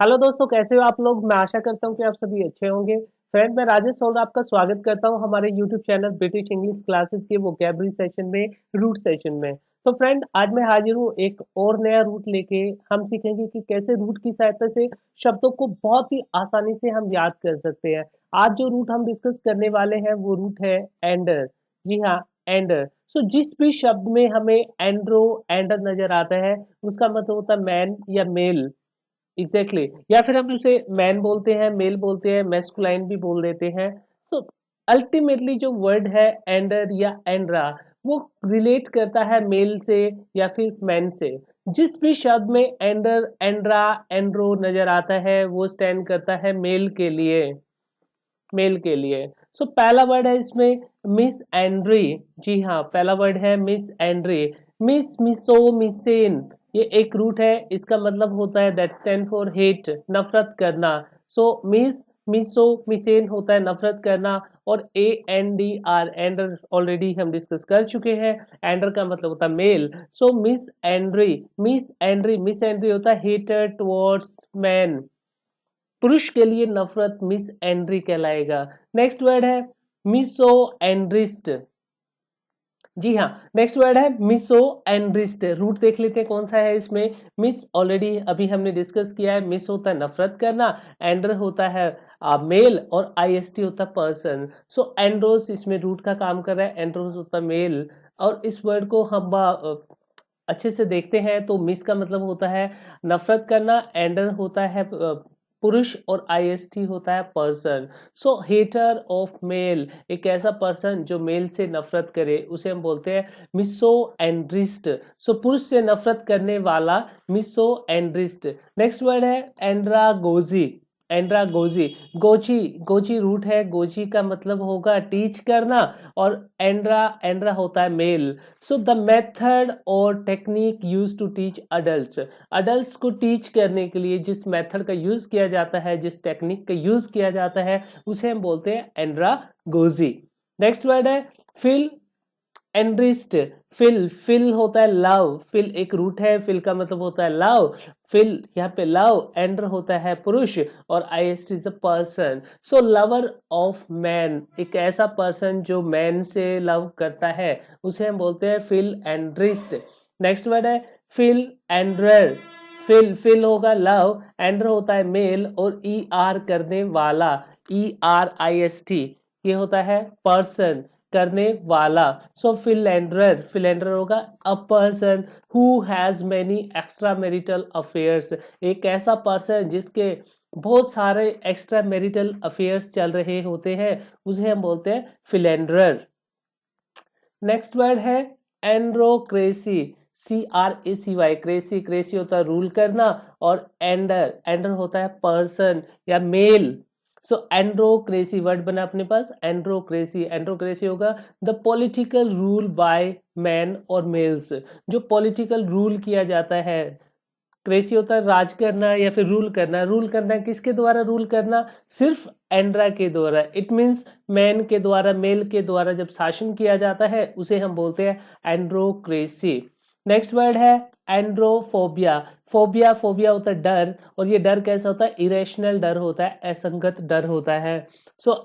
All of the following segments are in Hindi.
हेलो दोस्तों, कैसे हो आप लोग। मैं आशा करता हूँ कि आप सभी अच्छे होंगे। फ्रेंड, मैं राजेश सोल आपका स्वागत करता हूँ हमारे YouTube channel British English classes के वोकैबुलरी सेशन में, रूट सेशन में। तो फ्रेंड, आज मैं हाजिर हूँ एक और नया रूट लेके। हम सीखेंगे कि कैसे रूट की सहायता से शब्दों को बहुत ही आसानी से हम याद कर सकते हैं। आज जो रूट हम डिस्कस करने वाले हैं वो रूट है एंडर। जी हाँ, एंडर। जिस भी शब्द में हमें एंड्रो, एंडर नजर आता है, उसका मतलब होता है मैन या मेल। एग्जैक्टली या फिर हम उसे मैन बोलते हैं, मेल बोलते हैं, मेस्कुलाइन भी बोल देते हैं। सो अल्टीमेटली जो वर्ड है एंडर या एंड्रा, वो रिलेट करता है मेल से या फिर मैन से। जिस भी शब्द में एंडर, एंड्रा, एंड्रो नजर आता है वो स्टैंड करता है मेल के लिए। मेल के लिए। पहला वर्ड है इसमें मिस एंड्री। जी हाँ, पहला वर्ड है मिस एंड्री। मिस, मिसो, मिसेन, ये एक रूट है। इसका मतलब होता है दैट स्टैंड फॉर हेट, नफरत करना। मिस, मिसो, मिसेन होता है नफरत करना। और ANDR, एंडर ऑलरेडी हम डिस्कस कर चुके हैं। एंडर का मतलब होता है male. Misandry, misandry, misandry होता है हेटर टुवर्ड्स मैन। पुरुष के लिए नफरत मिस एंड्री कहलाएगा। नेक्स्ट वर्ड है मिसो एंड्रिस्ट। जी हाँ, नेक्स्ट वर्ड है मिसो एंड्रिस्ट। रूट देख लेते हैं कौन सा है इसमें। मिस ऑलरेडी अभी हमने डिस्कस किया है। मिस होता है नफरत करना, एंडर होता है मेल, और IST होता है पर्सन। एंड्रोस इसमें रूट का काम कर रहा है। एंड्रोस होता है मेल। और इस वर्ड को हम अच्छे से देखते हैं तो मिस का मतलब होता है नफरत करना, एंडर होता है पुरुष, और IST होता है पर्सन। हेटर ऑफ मेल, एक ऐसा पर्सन जो मेल से नफरत करे उसे हम बोलते हैं मिसो एंड्रिस्ट। पुरुष से नफरत करने वाला मिसो एंड्रिस्ट। नेक्स्ट वर्ड है एंड्रागोजी। एंड्रागोजी, गोची, गोची रूट है। गोची का मतलब होगा टीच करना, और एंड्रा, एंड्रा होता है मेल। द मेथड और technique use to teach adult. Adult को टीच करने के लिए जिस मेथड का यूज किया जाता है, जिस टेक्निक का यूज किया जाता है, उसे हम बोलते हैं एंड्रागोजी। नेक्स्ट वर्ड है फिल एनरिस्ट। फिल, फिल होता है लव। फिल एक रूट है, फिल का मतलब होता है लव। फिल यहाँ पे लव, एंडर होता है पुरुष, और IST is a person. Lover of man, एक ऐसा पर्सन जो मैन से लव करता है, उसे हम बोलते हैं फिल एंड्रिस्ट। नेक्स्ट वर्ड है फिल एंड्रर। फिल, फिल होगा लव, एंडर होता है मेल, और ER करने वाला, ERIST, ये होता है पर्सन, करने वाला। फिलेंडर, फिलेंडर होगा a person who has many extra marital affairs, एक ऐसा पर्सन जिसके बहुत सारे एक्स्ट्रा मैरिटल अफेयर्स चल रहे होते हैं, उसे हम बोलते हैं फिलेंडर। नेक्स्ट वर्ड है एंड्रोक्रेसी। CRACY, क्रेसी, क्रेसी होता है रूल करना, और एंडर, एंडर होता है पर्सन या मेल। एंड्रोक्रेसी वर्ड बना अपने पास, एंड्रोक्रेसी। एंड्रोक्रेसी होगा the political rule by man और मेल्स, जो पॉलिटिकल रूल किया जाता है। क्रेसी होता है राज करना या फिर रूल करना। रूल करना किसके द्वारा रूल करना? सिर्फ एंड्रा के द्वारा। इट मींस मैन के द्वारा, मेल के द्वारा जब शासन किया जाता है उसे हम बोलते हैं एंड्रोक्रेसी। नेक्स्ट वर्ड है एंड्रोफोबिया। फोबिया, फोबिया होता है डर, और ये डर कैसा होता है? इरेशनल डर होता है, असंगत डर होता है।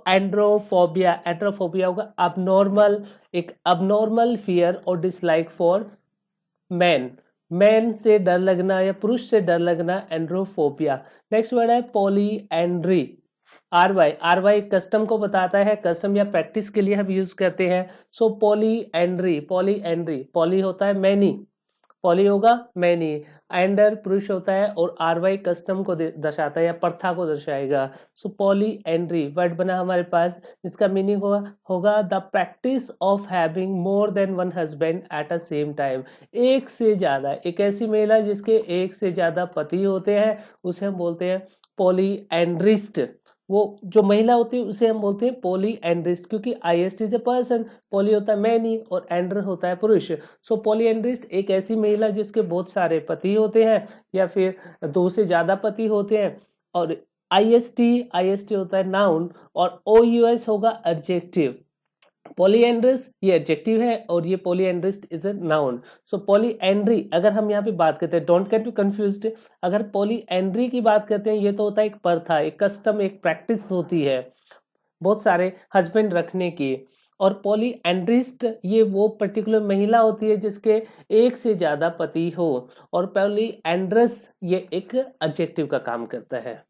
एंड्रोफोबिया, एंड्रोफोबिया होगा अबनॉर्मल, एक अबनॉर्मल फियर और डिसलाइक फॉर मैन, मैन से डर लगना या पुरुष से डर लगना, एंड्रोफोबिया। नेक्स्ट वर्ड है polyandry. RY, RY custom को बताता है, कस्टम या प्रैक्टिस के लिए हम यूज करते हैं। Polyandry, polyandry, poly होता है मैनी, पॉली होगा मैनी, एंडर पुरुष होता है, और RY कस्टम को दर्शाता है या प्रथा को दर्शाएगा। पॉली एंड्री वर्ड बना हमारे पास, जिसका मीनिंग होगा the practice of having more than one husband at a same time. एक से ज्यादा, एक ऐसी महिला जिसके एक से ज्यादा पति होते हैं, उसे हम बोलते हैं पॉली एंड्रिस्ट। वो जो महिला होती है उसे हम बोलते हैं पॉली एंड्रिस्ट, क्योंकि IST is a person, poly होता है मैनी, और एंड्र होता है पुरुष। पॉलीएंड्रिस्ट एक ऐसी महिला जिसके बहुत सारे पति होते हैं या फिर दो से ज्यादा पति होते हैं। और IST, IST होता है नाउन, और OUS होगा एडजेक्टिव। पॉलीएंड्रस ये एडजेक्टिव है और ये polyandrist is a noun. So polyandry अगर हम यहाँ पे बात करते हैं, डोंट गेट कंफ्यूज्ड, अगर पॉलीएंड्री की बात करते हैं ये तो होता है एक प्रथा, एक कस्टम, एक प्रैक्टिस होती है बहुत सारे हस्बैंड रखने की। और पॉलीएंड्रिस्ट ये वो पर्टिकुलर महिला होती है जिसके एक से ज्यादा पति हो। और पॉलीएंड्रस ये एक एडजेक्टिव का काम करता है।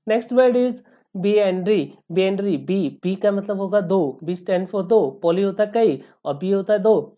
Next word is biandry. Biandry bi का मतलब होगा दो, बी स्टैंड फॉर दो, पॉली होता है कई और बी होता है दो।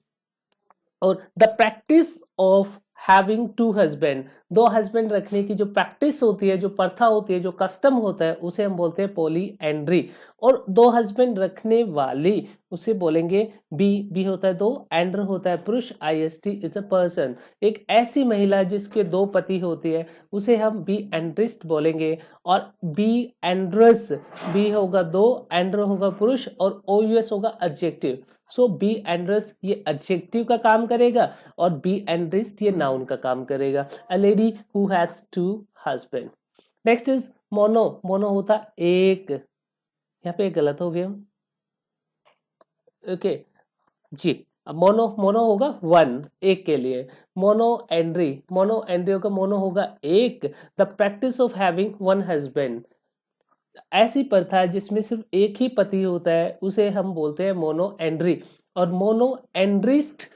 और the practice of having two husband, दो हस्बैंड रखने की जो प्रैक्टिस होती है, जो प्रथा होती है, जो कस्टम होता है, उसे हम बोलते हैं पॉलीएंड्री। और दो हस्बैंड रखने वाली उसे बोलेंगे बी होता है दो, एंड्र होता है पुरुष, आईएसटी इज अ पर्सन। एक ऐसी महिला जिसके दो पति होती है उसे हम बी एंड्रिस्ट बोलेंगे। और बी एंड्रस, बी होगा दो, एंड्र होगा पुरुष और ओयूएस होगा एडजेक्टिव। सो बी एंड्रस ये एडजेक्टिव का काम करेगा और बी एंड्रिस्ट ये नाउन का काम करेगा। A lady who has two husband. Next is mono. Mono होता एक, यहाँ पे गलत हो गया, ओके जी। अब मोनो मोनो होगा वन, एक के लिए। मोनो एंड्री, मोनो एंड्रियो का मोनो होगा एक। The practice of having one husband, ऐसी प्रथा है जिसमें सिर्फ एक ही पति होता है उसे हम बोलते हैं मोनो एंड्री। और मोनो एंड्रिस्ट,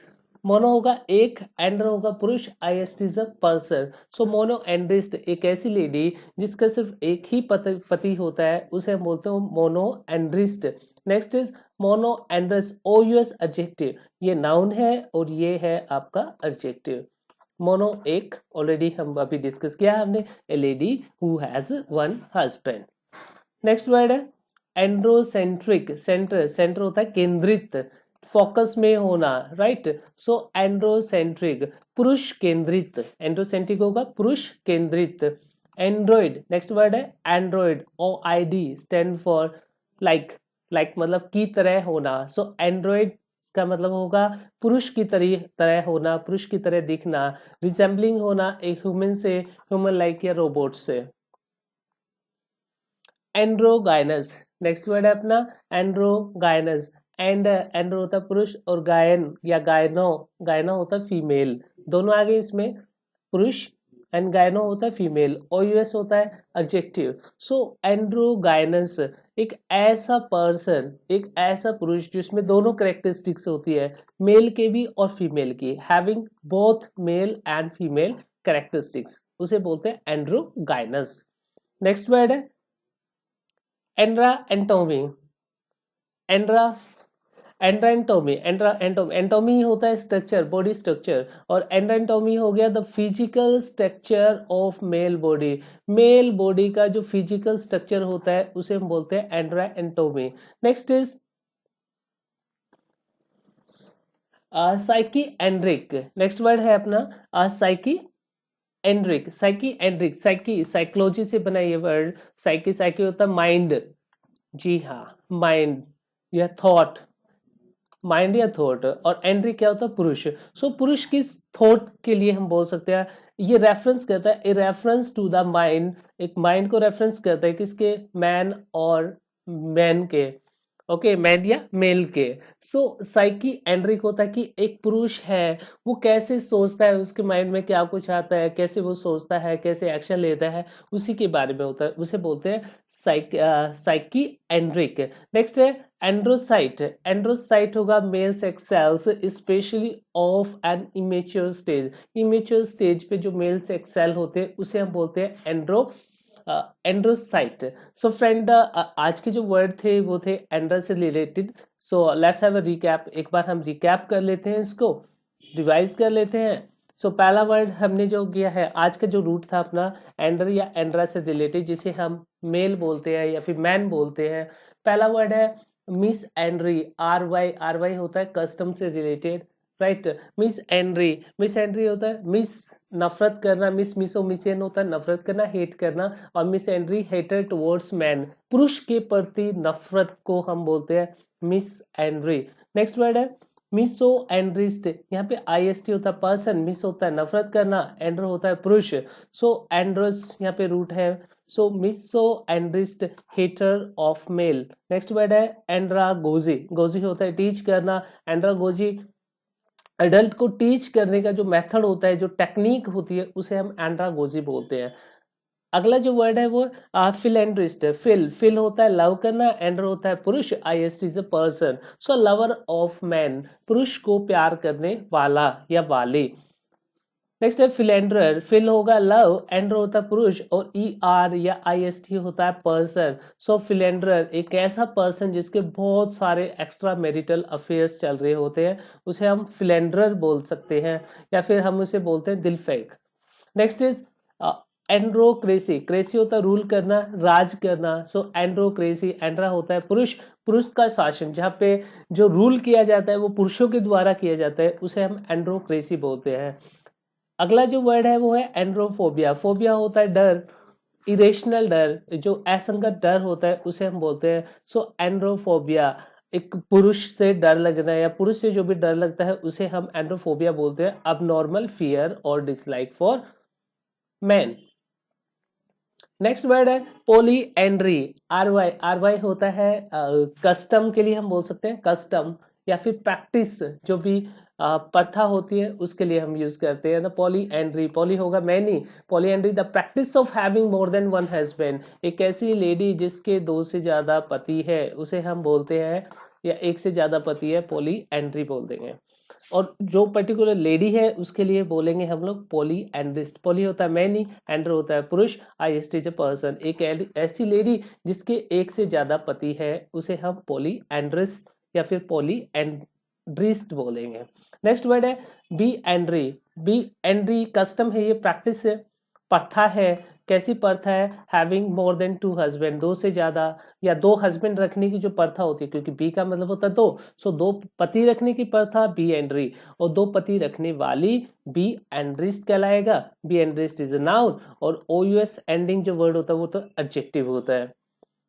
मोनो होगा एक, एंड्र होगा पुरुष, I S T is a person. So monandrist एक ऐसी लेडी जिसका सिर्फ एक ही पति होता है उसे हम बोलते हैं monandrist. Next is monandrous, O U S adjective, ये नाउन है और ये है आपका एडजेक्टिव। मोनो एक ऑलरेडी हम अभी डिस्कस किया हमने, ए lady who has one husband. Next word है एंड्रोसेंट्रिक। सेंटर, सेंटर होता है केंद्रित, फोकस में होना, राइट। सो एंड्रोसेंट्रिक पुरुष केंद्रित, एंड्रोसेंट्रिक होगा पुरुष केंद्रित। एंड्रॉइड, नेक्स्ट वर्ड है android, O I D stand for like, like मतलब की तरह होना। सो एंड्रॉइड का मतलब होगा पुरुष की तरह होना, पुरुष की तरह दिखना, रिजेंबलिंग होना एक ह्यूमन से, ह्यूमन लाइक या रोबोट से। एंड्रोगाइनस, नेक्स्ट वर्ड है अपना एंड्रोगाइनस। एंड्रो होता है पुरुष और गायन या गायनो, गायनो होता है फीमेल, दोनों आ गए इसमें, पुरुष एंड गायनो होता है फीमेल, ओयूएस होता है एडजेक्टिव। सो एंड्रोगाइनस एक ऐसा पर्सन, एक ऐसा पुरुष जिसमें दोनों कैरेक्टरिस्टिक्स होती है, मेल के भी और फीमेल की, having both male and female characteristics, उसे बोलते हैं एंड्रोगाइनस। नेक्स्ट वर्ड है andra anatomy. Andra, andra anatomy, andra anatomy, anatomy होता है स्ट्रक्चर, बॉडी स्ट्रक्चर, और एंड्रा एंटोमी हो गया the physical structure of male body. Male body का जो फिजिकल स्ट्रक्चर होता है उसे हम बोलते हैं andranatomy. Next is psychandric. Next word है अपना psychandric. Psychandric, psyche psychology से बना ये वर्ड। साइकी, साइकी होता है माइंड, जी हाँ माइंड या थॉट, माइंड या थॉट। और एंड्री क्या होता है पुरुष। सो पुरुष की थॉट के लिए हम बोल सकते हैं, ये रेफरेंस करता है, a reference to the mind, एक माइंड को रेफरेंस करता है किसके, मैन और मैन के, ओके मैन या मेल के। सो साइकी एंड्रिक होता है कि एक पुरुष है वो कैसे सोचता है, उसके माइंड में क्या कुछ आता है, कैसे वो सोचता है, कैसे एक्शन लेता है, उसी के बारे में होता है, उसे बोलते हैं साइकी एंड्रिक। नेक्स्ट है एंड्रोसाइट। एंड्रोसाइट होगा male sex cells specially of an immature stage. Immature stage पे जो मेल सेक्स सेल होते हैं उसे हम बोलते हैं एंड्रोसाइट। सो फ्रेंड आज के जो वर्ड थे वो थे एंड्रा से related. So let's have a recap, एक बार हम रिकैप कर लेते हैं, इसको रिवाइज कर लेते हैं। सो पहला वर्ड हमने जो किया है, आज का जो रूट था अपना एंडर या एंड्रा से रिलेटेड, जिसे हम मेल बोलते हैं या फिर मैन बोलते हैं। पहला वर्ड है मिस एंड्री, आर वाई होता है कस्टम से related, right. Misandry, misandry होता है मिस नफरत करना, मिसोमिसियन होता है नफरत करना, हेट करना, और misandry hater towards man, पुरुष के प्रति नफरत को हम बोलते हैं मिस एंड्री। नेक्स्ट वर्ड है मिसो एंड्रिस्ट, यहाँ पे IST होता है पर्सन, मिस होता है नफरत करना, एंड्रो होता है पुरुष, सो एंड्रस यहाँ पे रूट है, so misandrist hater of male. Next word है एंड्रागोजी, गोजी होता है टीच करना, एंड्रागोजी एडल्ट को टीच करने का जो मेथड होता है, जो टेक्निक होती है, उसे हम एंड्रागोजी बोलते हैं। अगला जो वर्ड है वो फिलेंड्रिस्ट है। फिल होता है लव करना, एंड्रो होता है पुरुष, IST is a person, so lover of man, पुरुष को प्यार करने वाला या वाली। नेक्स्ट है फिलेंड्रर, फिल होगा लव, एंड्रो होता है पुरुष और ER या IST होता है पर्सन, सो फिलेंड्रर एक ऐसा पर्सन जिसके बहुत सारे एक्स्ट्रा मैरिटल अफेयर्स चल रहे होते हैं, उसे हम फिलेंड्रर बोल सकते हैं, या फिर हम उसे बोलते हैं दिलफेक। नेक्स्ट इज एंड्रोक्रेसी, क्रेसी होता है रूल करना, राज करना, सो एंड्रोक्रेसी, एंड्रा होता है पुरुष, पुरुष का शासन, जहाँ पे जो रूल किया जाता है वो पुरुषों के द्वारा किया जाता है, उसे हम एंड्रोक्रेसी बोलते हैं। अगला जो वर्ड है वो है एंड्रोफोबिया, फोबिया होता है डर, इरेशनल डर, जो असंगत डर होता है उसे हम बोलते हैं, सो एंड्रोफोबिया एक पुरुष से डर लगना या पुरुष से जो भी डर लगता है उसे हम एंड्रोफोबिया बोलते हैं, अबनॉर्मल फियर और dislike for man. Next word है पोली एंड्री, आर वाई होता है कस्टम के लिए हम बोल सकते हैं, कस्टम या फिर प्रैक्टिस, जो भी प्रथा होती है उसके लिए हम यूज करते हैं ना पॉली एंड्री। पॉली होगा many, polyandry the practice of having more than one husband, एक ऐसी लेडी जिसके 2 से ज्यादा पति है उसे हम बोलते हैं, या 1 से ज्यादा पति है, पॉली एंड्री बोल देंगे। और जो पर्टिकुलर लेडी है उसके लिए बोलेंगे हम लोग पॉली एंड्रिस्ट। पॉली होता है मैनी, एंड्रो होता है पुरुष, IST इज अ पर्सन, एक ऐसी लेडी जिसके 1 से ज्यादा पति है उसे हम पॉली एंड्रिस्ट या फिर पॉली एंड्रिस्ट बोलेंगे। नेक्स्ट वर्ड है biandry, biandry custom है, ये प्रैक्टिस है, प्रथा है, कैसी प्रथा है, हैविंग मोर देन 2 हस्बैंड, 2 से ज्यादा या 2 हस्बैंड रखने की जो प्रथा होती है, क्योंकि बी का मतलब होता है 2, सो 2 पति रखने की प्रथा बी एंड्री, और 2 पति रखने वाली बी एंड्रिस्ट कहलाएगा। Biandrist is a noun, और OUS एंडिंग जो वर्ड होता है वो तो एडजेक्टिव होता है।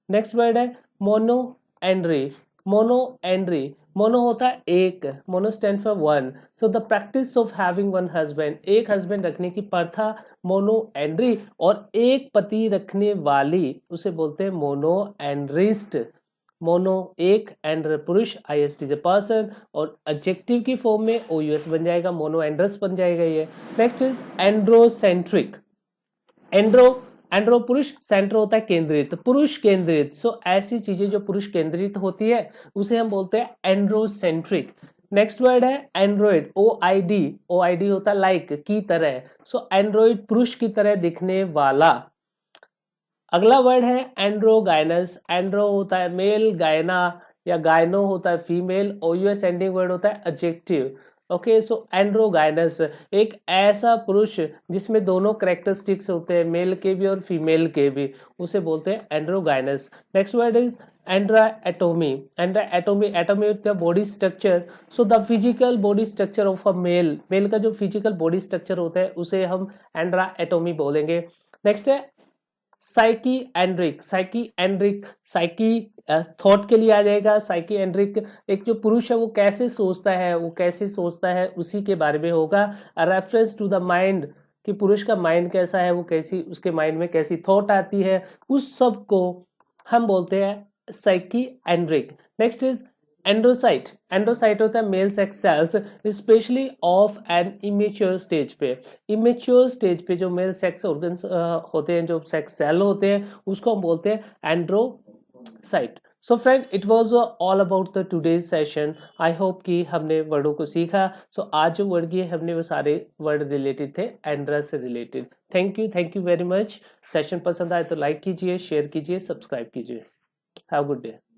नेक्स्ट वर्ड है monoandry, monoandry, mono होता है एक, mono stand for 1, so the practice of having one husband, एक हस्बैंड रखने की प्रथा मोनो एंड्री, और एक पति रखने वाली उसे बोलते हैं मोनो एंड्रिस्ट। मोनो एक, एंड्र पुरुष, IST इज अ पर्सन, और एडजेक्टिव की फॉर्म में OUS बन जाएगा, मोनो एंड्रस बन जाएगा ये। नेक्स्ट इज एंड्रोसेंट्रिक, एंड्रो पुरुष, सेंटर होता है केंद्रित, पुरुष केंद्रित, सो ऐसी चीजें जो पुरुष केंद्रित होती है उसे हम बोलते हैं एंड्रोसेंट्रिक। नेक्स्ट वर्ड है एंड्रॉइड, OID होता है लाइक की तरह, सो एंड्रॉइड पुरुष की तरह दिखने वाला। अगला वर्ड है एंड्रोगाइनस, एंड्रो होता है मेल, गायना या गायनो होता है फीमेल, OUS एंडिंग वर्ड होता है एडजेक्टिव। ओके, सो एंड्रोगाइनस एक ऐसा पुरुष जिसमें दोनों कैरेक्टरिस्टिक्स होते हैं, मेल के भी और फीमेल के भी, उसे बोलते हैं androgynous. Next word is andranatomy, atomy होता है body structure, so the physical body structure of a male, male का जो फिजिकल बॉडी स्ट्रक्चर होता है उसे हम एंड्रा एटोमी बोलेंगे। नेक्स्ट है साइकी एंड्रिक, साइकी थॉट के लिए आ जाएगा। साइकी एंड्रिक एक जो पुरुष है वो कैसे सोचता है उसी के बारे में होगा, रेफरेंस टू द माइंड, कि पुरुष का माइंड कैसा है, वो कैसी, उसके माइंड में कैसी थॉट आती है, उस सब को हम बोलते हैं psychandric. Next is androcyte होता है male sex cells, specially of an immature stage पे, इमेच्योर स्टेज पे जो मेल सेक्स ऑर्गन्स होते हैं, जो सेक्स सेल होते हैं, उसको हम बोलते हैं androcyte. So friend, it was all about the today's session. I hope कि हमने वर्डों को सीखा। सो आज जो वर्ड किए हमने वो सारे वर्ड रिलेटेड थे एंड्रा से related. Thank you very much. Session पसंद आए तो लाइक कीजिए, शेयर कीजिए, सब्सक्राइब कीजिए। Have good day.